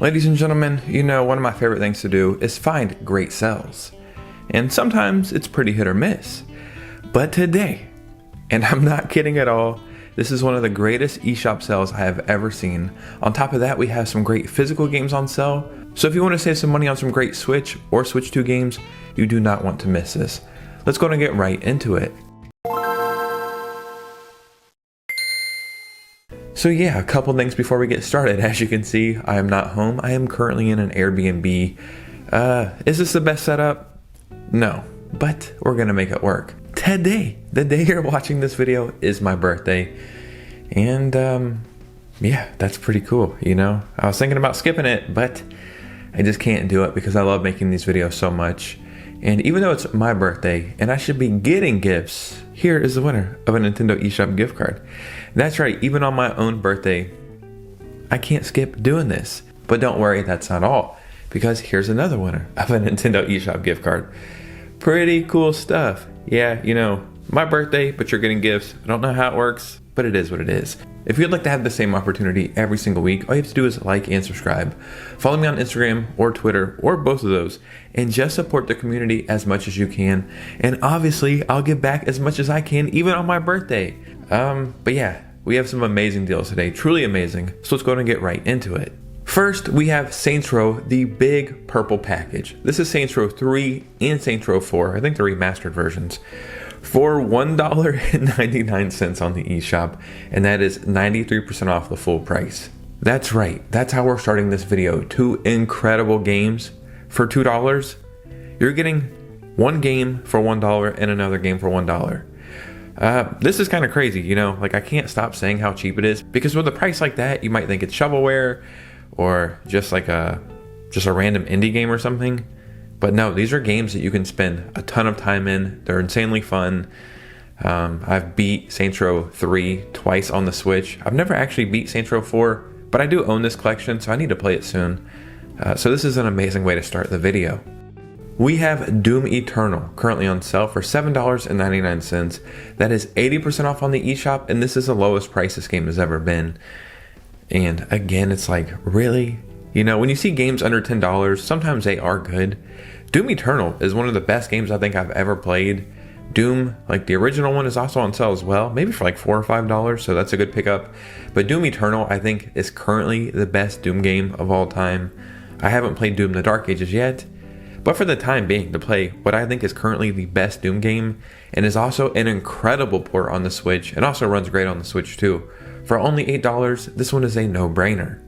Ladies and gentlemen, you know one of my favorite things to do is find great sales. And sometimes it's pretty hit or miss. But today, and I'm not kidding at all, this is one of the greatest eShop sales I have ever seen. On top of that, we have some great physical games on sale. So if you want to save some money on some great Switch or Switch 2 games, you do not want to miss this. Let's go and get right into it. So yeah, a couple things before we get started. As you can see, I am not home. I am currently in an Airbnb. Is this the best setup? No, but we're gonna make it work. Today, the day you're watching this video, is my birthday. And yeah, that's pretty cool, you know? I was thinking about skipping it, but I just can't do it because I love making these videos so much. And even though it's my birthday and I should be getting gifts, here is the winner of a Nintendo Eshop gift card. That's right, even on my own birthday, I can't skip doing this. But don't worry, that's not all, because here's another winner of a Nintendo Eshop gift card. Pretty cool stuff. Yeah, you know, my birthday, but you're getting gifts. I don't know how it works, but it is what it is. If you'd like to have the same opportunity every single week, all you have to do is like and subscribe. Follow me on Instagram or Twitter or both of those, and just support the community as much as you can. And obviously, I'll give back as much as I can, even on my birthday. But yeah, we have some amazing deals today, truly amazing. So let's go ahead and get right into it. First, we have Saints Row, the big purple package. This is Saints Row 3 and Saints Row 4, I think the remastered versions, for $1.99 on the eShop, and that is 93% off the full price. That's right, that's how we're starting this video. Two incredible games for $2. You're getting one game for $1 and another game for $1. This is kind of crazy, you know, like I can't stop saying how cheap it is, because with a price like that, you might think it's shovelware or just like a random indie game or something. But no, these are games that you can spend a ton of time in. They're insanely fun. I've beat Saints Row 3 twice on the Switch. I've never actually beat Saints Row 4, but I do own this collection, so I need to play it soon. So this is an amazing way to start the video. We have Doom Eternal currently on sale for $7.99. That is 80% off on the eShop, and this is the lowest price this game has ever been. And again, it's like, really? You know, when you see games under $10, sometimes they are good. Doom Eternal is one of the best games I think I've ever played. Doom, like the original one, is also on sale as well, maybe for like $4 or $5, so that's a good pickup. But Doom Eternal, I think, is currently the best Doom game of all time. I haven't played Doom the Dark Ages yet, but for the time being, to play what I think is currently the best Doom game, and is also an incredible port on the Switch, and also runs great on the Switch too. For only $8, this one is a no-brainer.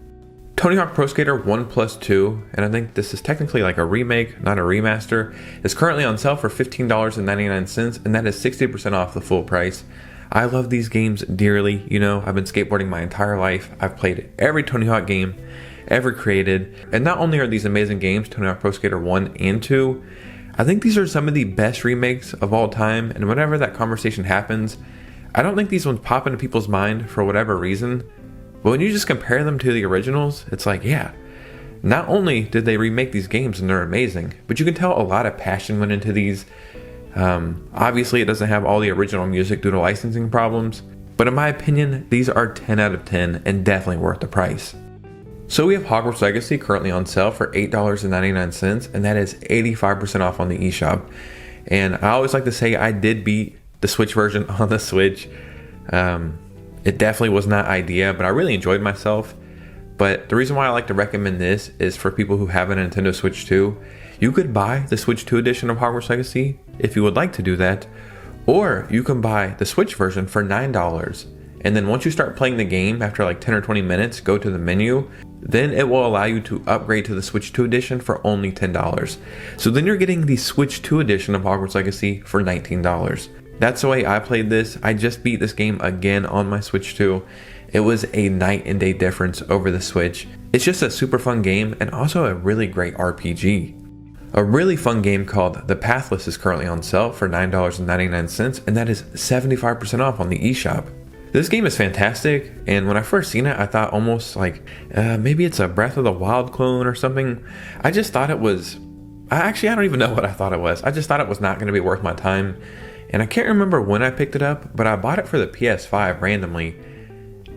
Tony Hawk Pro Skater 1+2, and I think this is technically like a remake, not a remaster, is currently on sale for $15.99, and that is 60% off the full price. I love these games dearly. You know, I've been skateboarding my entire life. I've played every Tony Hawk game ever created, and not only are these amazing games, Tony Hawk Pro Skater 1 and 2, I think these are some of the best remakes of all time, and whenever that conversation happens, I don't think these ones pop into people's mind for whatever reason, but when you just compare them to the originals, it's like, yeah, not only did they remake these games and they're amazing, but you can tell a lot of passion went into these. Obviously, it doesn't have all the original music due to licensing problems, but in my opinion, these are 10 out of 10 and definitely worth the price. So we have Hogwarts Legacy currently on sale for $8.99, and that is 85% off on the eShop. And I always like to say I did beat the Switch version on the Switch. It definitely was not ideal, but I really enjoyed myself. But the reason why I like to recommend this is for people who have a Nintendo Switch 2. You could buy the Switch 2 edition of Hogwarts Legacy if you would like to do that, or you can buy the Switch version for $9. And then once you start playing the game, after like 10 or 20 minutes, go to the menu, then it will allow you to upgrade to the Switch 2 edition for only $10. So then you're getting the Switch 2 edition of Hogwarts Legacy for $19. That's the way I played this. I just beat this game again on my Switch 2. It was a night and day difference over the Switch. It's just a super fun game and also a really great RPG. A really fun game called The Pathless is currently on sale for $9.99, and that is 75% off on the eShop. This game is fantastic, and when I first seen it, I thought almost like maybe it's a Breath of the Wild clone or something. I just thought it was... I don't even know what I thought it was. I just thought it was not going to be worth my time. And I can't remember when I picked it up, but I bought it for the PS5 randomly.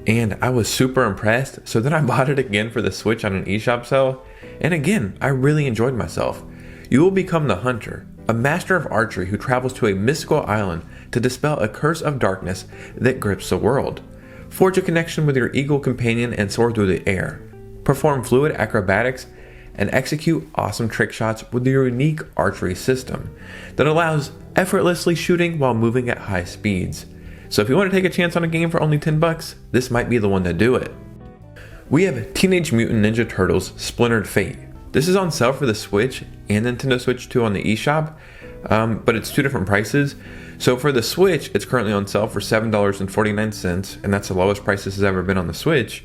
and I was super impressed. So then I bought it again for the Switch on an eShop sale, and again, I really enjoyed myself. You will become the hunter, a master of archery who travels to a mystical island to dispel a curse of darkness that grips the world. Forge a connection with your eagle companion and soar through the air. Perform fluid acrobatics and execute awesome trick shots with your unique archery system that allows effortlessly shooting while moving at high speeds. So if you want to take a chance on a game for only 10 bucks, this might be the one to do it. We have Teenage Mutant Ninja Turtles Splintered Fate. This is on sale for the Switch and Nintendo Switch 2 on the eShop, but it's two different prices. So for the Switch, it's currently on sale for $7.49, and that's the lowest price this has ever been on the Switch.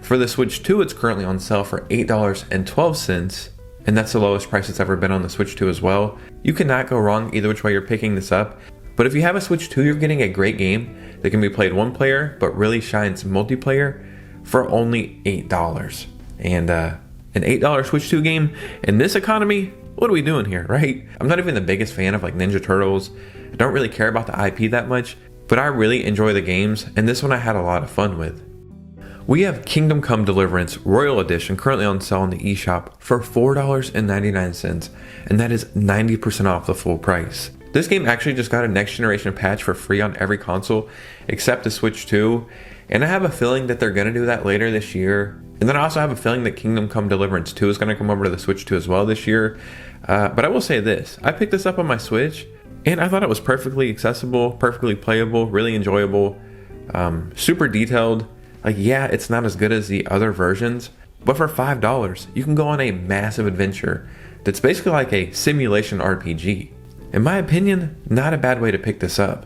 For the Switch 2, it's currently on sale for $8.12, and that's the lowest price it's ever been on the Switch 2 as well. You cannot go wrong either which way you're picking this up. But if you have a Switch 2, you're getting a great game that can be played one player, but really shines multiplayer for only $8. And an $8 Switch 2 game in this economy, what are we doing here, right? I'm not even the biggest fan of like Ninja Turtles. I don't really care about the IP that much, but I really enjoy the games, and this one I had a lot of fun with. We have Kingdom Come Deliverance Royal Edition currently on sale on the eShop for $4.99, and that is 90% off the full price. This game actually just got a next generation patch for free on every console except the Switch 2, and I have a feeling that they're going to do that later this year. And then I also have a feeling that Kingdom Come Deliverance 2 is going to come over to the Switch 2 as well this year. But I will say this, I picked this up on my Switch, and I thought it was perfectly accessible, perfectly playable, really enjoyable, super detailed. Like, yeah, it's not as good as the other versions, but for $5, you can go on a massive adventure that's basically like a simulation RPG. In my opinion, not a bad way to pick this up.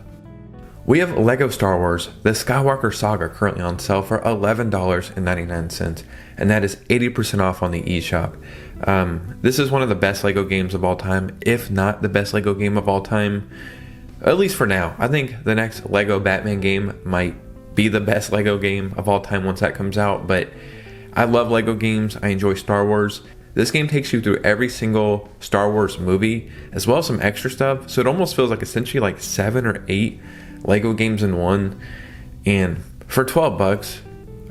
We have LEGO Star Wars, the SKYWALKER Saga currently on sale for $11.99, and that is 80% off on the eShop. This is one of the best LEGO games of all time, if not the best LEGO game of all time, at least for now. I think the next LEGO Batman game might be the best LEGO game of all time once that comes out, but I love LEGO games, I enjoy Star Wars. This game takes you through every single Star Wars movie, as well as some extra stuff, so it almost feels like essentially like 7 or 8 LEGO games in one. And for 12 bucks,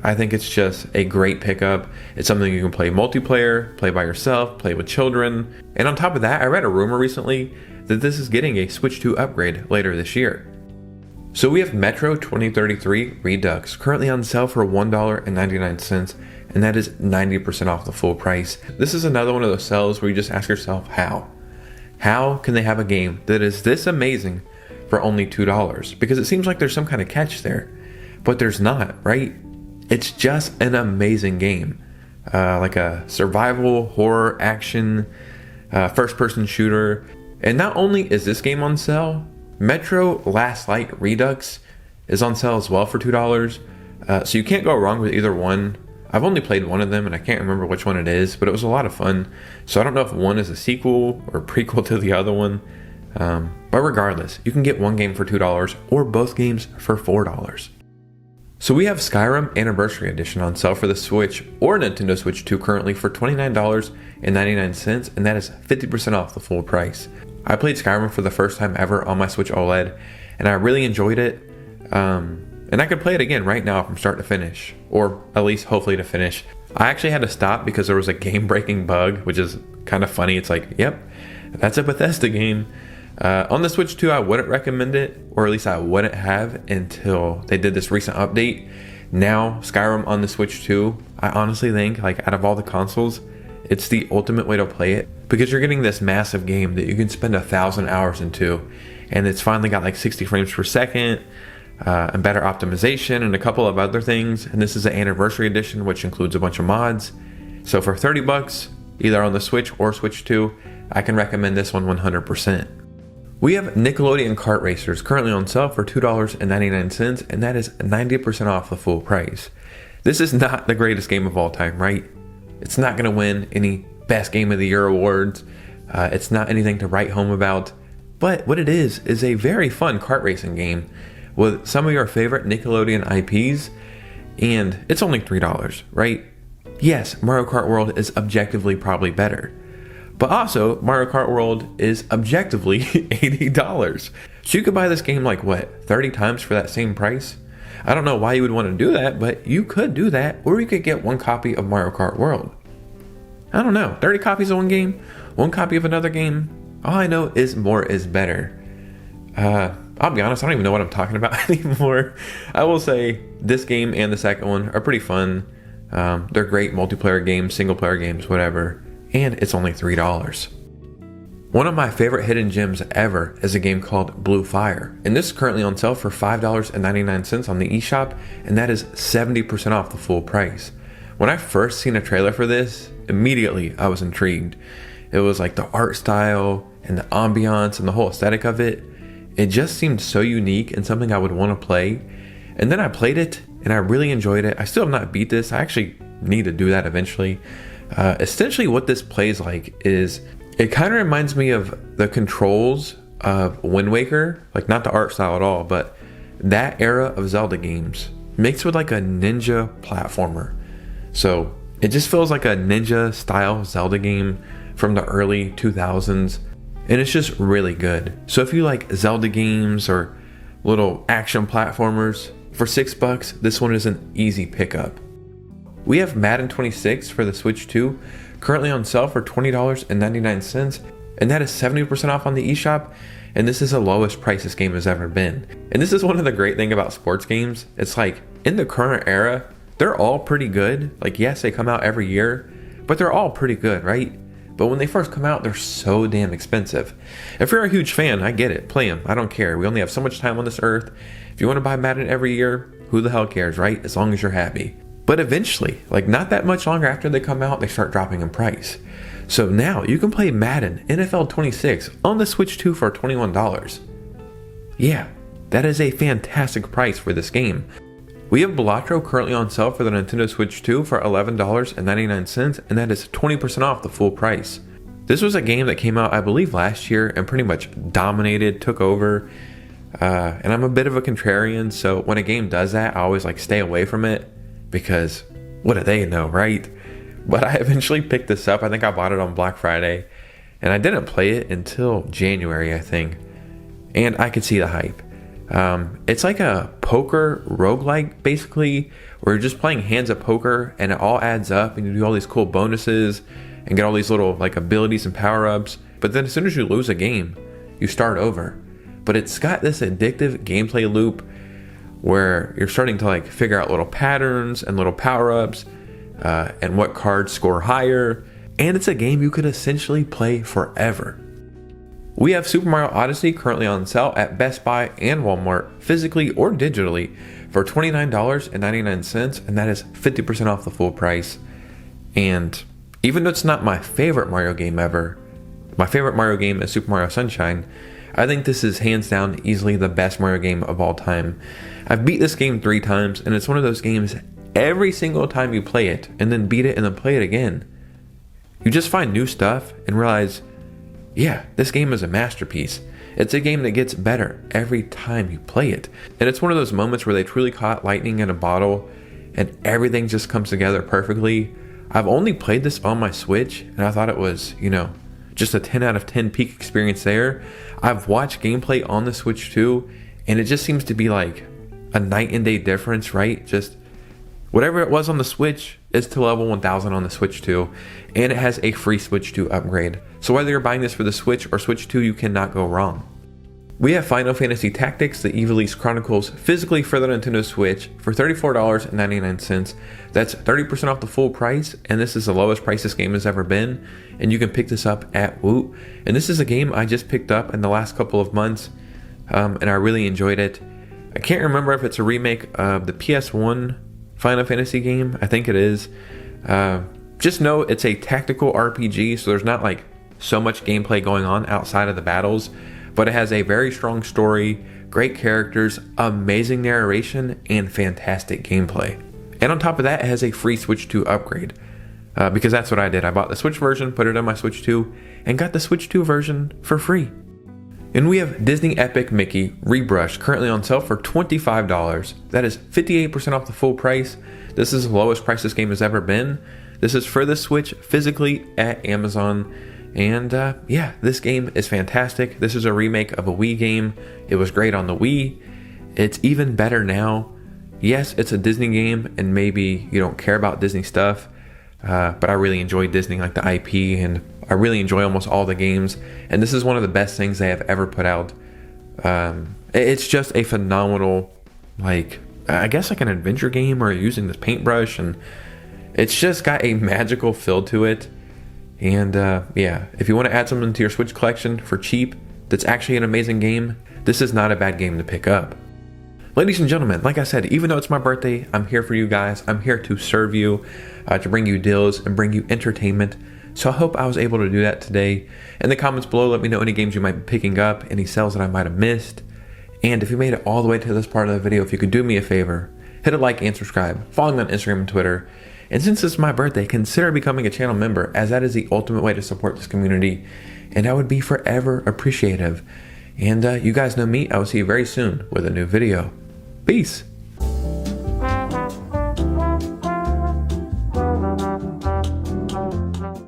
I think it's just a great pickup. It's something you can play multiplayer, play by yourself, play with children. And on top of that, I read a rumor recently that this is getting a Switch 2 upgrade later this year. So we have Metro 2033 Redux currently on sale for $1.99, and that is 90% off the full price. This is another one of those sales where you just ask yourself, how? How can they have a game that is this amazing for only $2? Because it seems like there's some kind of catch there, but there's not, right? It's just an amazing game. Like a survival, horror, action, first-person shooter. And not only is this game on sale, Metro Last Light Redux is on sale as well for $2. So you can't go wrong with either one. I've only played one of them and I can't remember which one it is, but it was a lot of fun. So I don't know if one is a sequel or a prequel to the other one. But regardless, you can get one game for $2 or both games for $4. So we have Skyrim Anniversary Edition on sale for the Switch or Nintendo Switch 2 currently for $29.99, and that is 50% off the full price. I played Skyrim for the first time ever on my Switch OLED, and I really enjoyed it. And I could play it again right now from start to finish, or at least hopefully to finish. I actually had to stop because there was a game-breaking bug, which is kind of funny. It's like, yep, that's a Bethesda game. On the Switch 2, I wouldn't recommend it, or at least I wouldn't have until they did this recent update. Now, Skyrim on the Switch 2, I honestly think, like, out of all the consoles, it's the ultimate way to play it, because you're getting this massive game that you can spend 1,000 hours into, and it's finally got like 60 frames per second, and better optimization and a couple of other things. And this is the Anniversary Edition, which includes a bunch of mods. So for 30 bucks, either on the Switch or Switch 2, I can recommend this one 100%. We have Nickelodeon Kart Racers currently on sale for $2.99, and that is 90% off the full price. This is not the greatest game of all time, right? It's not going to win any Best Game of the Year awards. It's not anything to write home about. But what it is a very fun kart racing game with some of your favorite Nickelodeon IPs, and it's only $3, right? Yes, Mario Kart World is objectively probably better, but also Mario Kart World is objectively $80. So you could buy this game like what, 30 times for that same price? I don't know why you would want to do that, but you could do that, or you could get one copy of Mario Kart World. I don't know, 30 copies of one game, one copy of another game. All I know is more is better. I'll be honest, I don't even know what I'm talking about anymore. I will say this game and the second one are pretty fun. They're great multiplayer games, single player games, whatever. And it's only $3. One of my favorite hidden gems ever is a game called Blue Fire. And this is currently on sale for $5.99 on the eShop, and that is 70% off the full price. When I first seen a trailer for this, immediately I was intrigued. It was like the art style and the ambiance and the whole aesthetic of it. It just seemed so unique and something I would want to play. And then I played it and I really enjoyed it. I still have not beat this. I actually need to do that eventually. Essentially what this plays like is, it kind of reminds me of the controls of Wind Waker, like not the art style at all, but that era of Zelda games mixed with like a ninja platformer. So it just feels like a ninja style Zelda game from the early 2000s, and it's just really good. So if you like Zelda games or little action platformers, for $6, this one is an easy pickup. We have Madden 26 for the Switch 2, currently on sale for $20.99, and that is 70% off on the eShop, and this is the lowest price this game has ever been. And this is one of the great things about sports games. It's like, in the current era, they're all pretty good. Like, yes, they come out every year, but they're all pretty good, right? But when they first come out, they're so damn expensive. If you're a huge fan, I get it. Play them. I don't care. We only have so much time on this earth. If you want to buy Madden every year, who the hell cares, right? As long as you're happy. But eventually, like not that much longer after they come out, they start dropping in price. So now you can play Madden NFL 26 on the Switch 2 for $21. Yeah, that is a fantastic price for this game. We have BALATRO currently on sale for the Nintendo Switch 2 for $11.99, and that is 20% off the full price. This was a game that came out, I believe, last year and pretty much dominated, took over. And I'm a bit of a contrarian, so when a game does that, I always like stay away from it because what do they know, right? But I eventually picked this up. I think I bought it on Black Friday, and I didn't play it until January, I think. And I could see the hype. It's like a poker roguelike, basically, where you're just playing hands of poker and it all adds up and you do all these cool bonuses and get all these little like abilities and power-ups. But then as soon as you lose a game, you start over. But it's got this addictive gameplay loop where you're starting to like figure out little patterns and little power-ups and what cards score higher. And it's a game you could essentially play forever. We have Super Mario Odyssey currently on sale at Best Buy and Walmart, physically or digitally, for $29.99, and that is 50% off the full price. And even though it's not my favorite Mario game ever, my favorite Mario game is Super Mario Sunshine, I think this is hands down easily the best Mario game of all time. I've beat this game 3 times, and it's one of those games every single time you play it, and then beat it and then play it again, you just find new stuff and realize, yeah, this game is a masterpiece. It's a game that gets better every time you play it. And it's one of those moments where they truly caught lightning in a bottle and everything just comes together perfectly. I've only played this on my Switch and I thought it was, just a 10 out of 10 peak experience there. I've watched gameplay on the Switch too, and it just seems to be like a night and day difference, right? Just whatever it was on the Switch is to level 1000 on the Switch 2, and it has a free Switch 2 upgrade. So whether you're buying this for the Switch or Switch 2, you cannot go wrong. We have Final Fantasy Tactics, the IVALICE Chronicles, physically for the Nintendo Switch for $34.99. That's 30% off the full price, and this is the lowest price this game has ever been, and you can pick this up at Woot. And this is a game I just picked up in the last couple of months, and I really enjoyed it. I can't remember if it's a remake of the PS1 Final Fantasy game. I think it is. Just know it's a tactical RPG, so there's not like so much gameplay going on outside of the battles, but it has a very strong story, great characters, amazing narration, and fantastic gameplay. And on top of that, it has a free Switch 2 upgrade, because that's what I did. I bought the Switch version, put it on my Switch 2, and got the Switch 2 version for free. And we have Disney Epic Mickey ReBrushed currently on sale for $25. That is 58% off the full price. This is the lowest price this game has ever been. This is for the Switch physically at Amazon. And yeah, this game is fantastic. This is a remake of a Wii game. It was great on the Wii. It's even better now. Yes, it's a Disney game, and maybe you don't care about Disney stuff, but I really enjoy Disney, like the IP, and I really enjoy almost all the games, and this is one of the best things they have ever put out. It's just a phenomenal, like, I guess like an adventure game, or using this paintbrush, and it's just got a magical feel to it. And yeah, if you want to add something to your Switch collection for cheap, that's actually an amazing game, this is not a bad game to pick up. Ladies and gentlemen, like I said, even though it's my birthday, I'm here for you guys. I'm here to serve you, to bring you deals and bring you entertainment. So I hope I was able to do that today. In the comments below, let me know any games you might be picking up, any sales that I might have missed. And if you made it all the way to this part of the video, if you could do me a favor, hit a like and subscribe, follow me on Instagram and Twitter. And since it's my birthday, consider becoming a channel member, as that is the ultimate way to support this community. And I would be forever appreciative. And you guys know me, I will see you very soon with a new video. Peace.